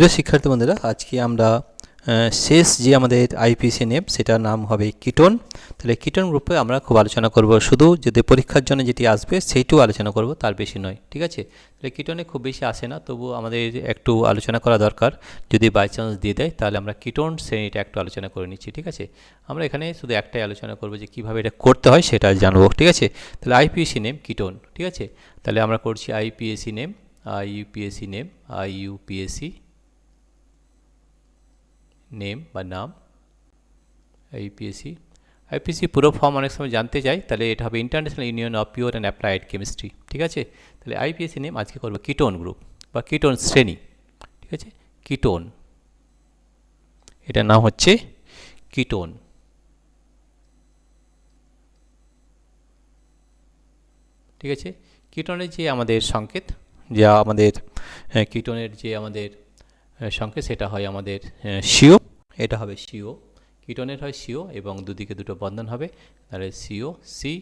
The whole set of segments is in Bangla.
প্রিয় শিক্ষার্থী বন্ধুরা, আজকে আমরা শেষ যে আমাদের আইপিএসি নেম সেটার নাম হবে কিটোন। তাহলে কিটোন গ্রুপে আমরা খুব আলোচনা করব, শুধু যদি পরীক্ষার জন্য যেটি আসবে সেইটুকু আলোচনা করব, তার বেশি নয়। ঠিক আছে, তাহলে কিটোনে খুব বেশি আসে না, তবু আমাদের একটু আলোচনা করা দরকার। যদি বাই চান্স দিয়ে দেয় তাহলে আমরা কিটোন শ্রেণীটা একটু আলোচনা করে নিচ্ছি। ঠিক আছে, আমরা এখানে শুধু একটাই আলোচনা করব যে কীভাবে এটা করতে হয় সেটা জানবো। ঠিক আছে, তাহলে আইপিএসি নেম কিটোন। ঠিক আছে, তাহলে আমরা করছি IPAC name, IUPAC name, IUPAC name বা নাম, আইপিএসি। আইপিএসি পুরো ফর্ম অনেক সময় জানতে চাই, তাহলে এটা হবে international union of pure and applied chemistry. ঠিক আছে, তাহলে আইপিএসি নেম আজকে করবো কিটোন গ্রুপ বা কিটোন শ্রেণী। ঠিক আছে, কিটোন, এটার নাম হচ্ছে কিটোন। ঠিক আছে, কিটোনের যে আমাদের সংকেত, যা আমাদের কিটোনের যে আমাদের সংকেত সেটা হয় আমাদের সিও। এটা হবে সিও, কিটোনের হয় সিও এবং দুদিকে দুটো বন্ধন হবে, তাহলে সিও সি।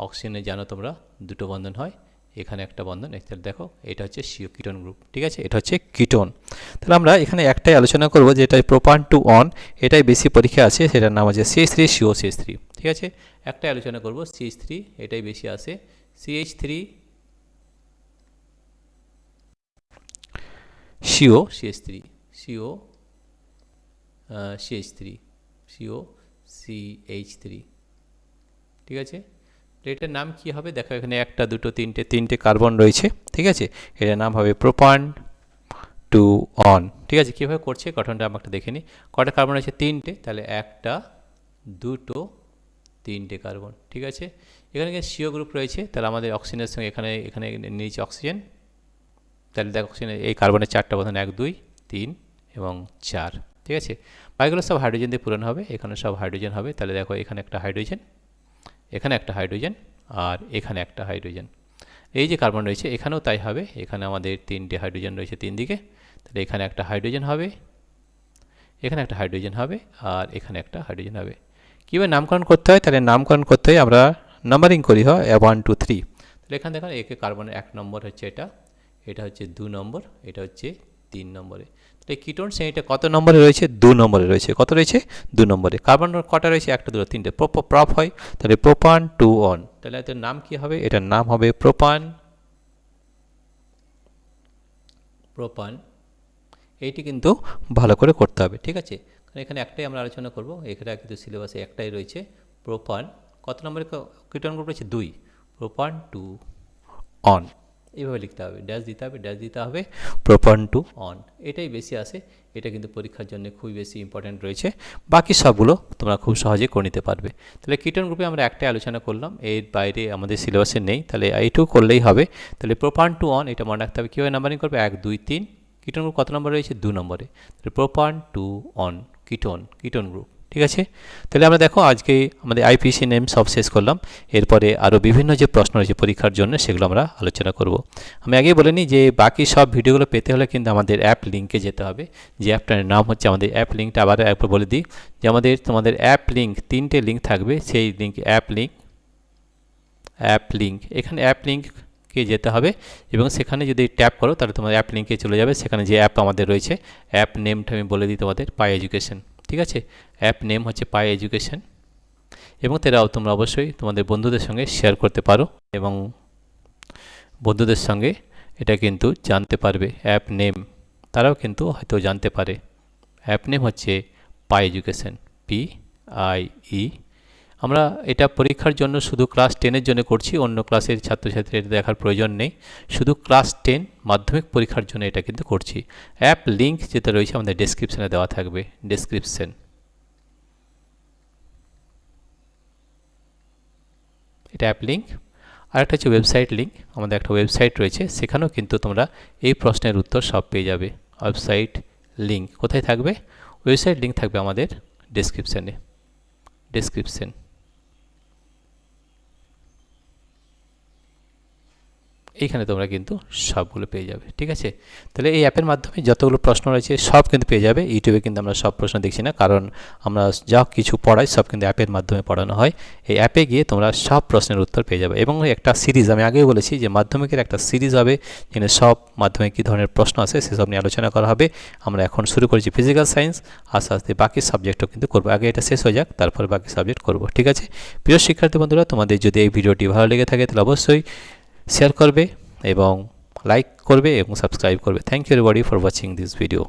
অক্সিজেনে জানো তোমরা দুটো বন্ধন হয়, এখানে একটা বন্ধন। তাহলে দেখো এটা হচ্ছে সিও কিটোন গ্রুপ। ঠিক আছে, এটা হচ্ছে কিটোন। তাহলে আমরা এখানে একটাই আলোচনা করব যেটা প্রোপান টু অন, এটাই বেশি পরীক্ষা আছে, সেটার নাম হচ্ছে CH3 সিও CH3। ঠিক আছে, একটাই আলোচনা করব CH3, এটাই বেশি আসে। CH3 CO CH3, CO CH3, CO CH3। ঠিক আছে, এটার নাম কি হবে দেখো, এখানে একটা দুটো তিনটে কার্বন রয়েছে। ঠিক আছে, এটার নাম হবে প্রোপান টু অন। ঠিক আছে, কীভাবে করছে গঠনটা আমরা একটা দেখে নিই। কটা কার্বন রয়েছে? তিনটে, তাহলে একটা দুটো তিনটে কার্বন। ঠিক আছে, এখানে সিও গ্রুপ রয়েছে, তাহলে আমাদের অক্সিজেনের সঙ্গে এখানে এখানে নিয়েছে অক্সিজেন। তাহলে দেখো অক্সিজেন এই কার্বনের চারটা বন্ধন, 1 2 3 এবং 4। ঠিক আছে, বাকিগুলো সব হাইড্রোজেন দিয়ে পূরণ হবে, এখানে সব হাইড্রোজেন হবে। তাহলে দেখো এখানে একটা হাইড্রোজেন, এখানে একটা হাইড্রোজেন, আর এখানে একটা হাইড্রোজেন। এই যে কার্বন রয়েছে এখানেও তাই হবে, এখানে আমাদের তিনটে হাইড্রোজেন রয়েছে তিন দিকে, তাহলে এখানে একটা হাইড্রোজেন হবে, এখানে একটা হাইড্রোজেন হবে, আর এখানে একটা হাইড্রোজেন হবে। কীভাবে নামকরণ করতে হয়? তাহলে নামকরণ করতে হয় আমরা নাম্বারিং করি, হয় 1 2 3। তাহলে এখানে দেখুন একে কার্বনের 1 নম্বর হচ্ছে এটা, এটা হচ্ছে 2 নম্বর, এটা হচ্ছে 3 নম্বরে। তাহলে কিটোন শ্রেণীটা কত নম্বরে রয়েছে? 2 নম্বরে রয়েছে। কত রয়েছে? 2 নম্বরে। কার্বন কটা রয়েছে? একটা দুটো তিনটে, প্রপ হয়, তাহলে প্রোপান টু অন। তাহলে এটার নাম কি হবে? এটার নাম হবে প্রোপান। এইটি কিন্তু ভালো করে করতে হবে। ঠিক আছে, কারণ এখানে একটাই আমরা আলোচনা করব, এখানে কিন্তু সিলেবাসে একটাই রয়েছে প্রোপান। কত নম্বরে কিটোন গ্রুপ রয়েছে? 2। প্রোপান টু অন, এইভাবে লিখতে হবে, ড্যাশ দিতে হবে, ড্যাশ দিতে হবে, প্রোপান টু অন। এটাই বেশি আসে, এটা কিন্তু পরীক্ষার জন্য খুবই বেশি ইম্পর্ট্যান্ট রয়েছে। বাকি সবগুলো তোমরা খুব সহজে করে নিতে পারবে। তাহলে কিটোন গ্রুপে আমরা একটাই আলোচনা করলাম, এর বাইরে আমাদের সিলেবাসে নেই, তাহলে এইটুকু করলেই হবে। তাহলে প্রোপান টু অন এটা মনে রাখতে হবে। কীভাবে নাম্বারিং করবে? 1 2 3। কিটোন গ্রুপ কত নম্বরে রয়েছে? 2 নম্বরে। তাহলে propan two one ketone group. ঠিক আছে, তাহলে আমরা দেখো আজকে আমাদের আইপিএসি নেম সব শেষ করলাম। এরপরে আরও বিভিন্ন যে প্রশ্ন রয়েছে পরীক্ষার জন্য সেগুলো আমরা আলোচনা করব। আমি আগেই বলে নিই যে বাকি সব ভিডিওগুলো পেতে হলে কিন্তু আমাদের অ্যাপ লিঙ্কে যেতে হবে, যে অ্যাপটার নাম হচ্ছে আমাদের অ্যাপ লিঙ্কটা আবার একবার বলে দিই, যে তোমাদের অ্যাপ লিঙ্ক 3টে লিঙ্ক থাকবে, সেই লিঙ্ক অ্যাপ লিঙ্ক এখানে অ্যাপ লিঙ্কে যেতে হবে এবং সেখানে যদি ট্যাপ করো তাহলে তোমার অ্যাপ লিঙ্কে চলে যাবে। সেখানে যে অ্যাপ আমাদের রয়েছে, অ্যাপ নেমটা আমি বলে দিই তোমাদের, পাই এডুকেশন। ঠিক আছে, অ্যাপ নেম হচ্ছে পাই এডুকেশন, এবং তোমরা অবশ্যই তোমাদের বন্ধুদের সঙ্গে শেয়ার করতে পারো এবং বন্ধুদের সঙ্গে এটা কিন্তু জানতে পারবে। অ্যাপ নেম তারাও কিন্তু হয়তো জানতে পারে। অ্যাপ নেম হচ্ছে পাই এডুকেশন, PIE। আমরা এটা পরীক্ষার জন্য শুধু ক্লাস 10-এর জন্য করছি, অন্য ক্লাসের ছাত্রছাত্রী এটা দেখার প্রয়োজন নেই, শুধু ক্লাস 10 মাধ্যমিক পরীক্ষার জন্য এটা কিন্তু করছি। অ্যাপ লিঙ্ক যেটা রয়েছে আমাদের ডেসক্রিপশানে দেওয়া থাকবে, ডেসক্রিপশন। এটা অ্যাপ লিঙ্ক। আর একটা হচ্ছে ওয়েবসাইট লিঙ্ক, আমাদের একটা ওয়েবসাইট রয়েছে, সেখানেও কিন্তু তোমরা এই প্রশ্নের উত্তর সব পেয়ে যাবে। ওয়েবসাইট লিঙ্ক কোথায় থাকবে? ওয়েবসাইট লিঙ্ক থাকবে আমাদের ডেসক্রিপশন। এইখানে তোমরা কিন্তু সবগুলো পেয়ে যাবে। ঠিক আছে, তাহলে এই অ্যাপের মাধ্যমে যতগুলো প্রশ্ন রয়েছে সব কিন্তু পেয়ে যাবে। ইউটিউবে কিন্তু আমরা সব প্রশ্ন দেখছি না, কারণ আমরা যা কিছু পড়াই সব কিন্তু অ্যাপের মাধ্যমে পড়ানো হয়। এই অ্যাপে গিয়ে তোমরা সব প্রশ্নের উত্তর পেয়ে যাবে। এবং একটা সিরিজ, আমি আগেও বলেছি যে মাধ্যমিকের একটা সিরিজ হবে, যেখানে সব মাধ্যমিক কী ধরনের প্রশ্ন আছে সেসব নিয়ে আলোচনা করা হবে। আমরা এখন শুরু করেছি ফিজিক্যাল সায়েন্স, আস্তে আস্তে বাকি সাবজেক্টও কিন্তু করবো। আগে এটা শেষ হয়ে যাক, তারপরে বাকি সাবজেক্ট করব। ঠিক আছে, প্রিয় শিক্ষার্থী বন্ধুরা, তোমাদের যদি এই ভিডিওটি ভালো লেগে থাকে তাহলে অবশ্যই শেয়ার করবে এবং লাইক করবে এবং সাবস্ক্রাইব করবে। Thank you everybody for watching this video.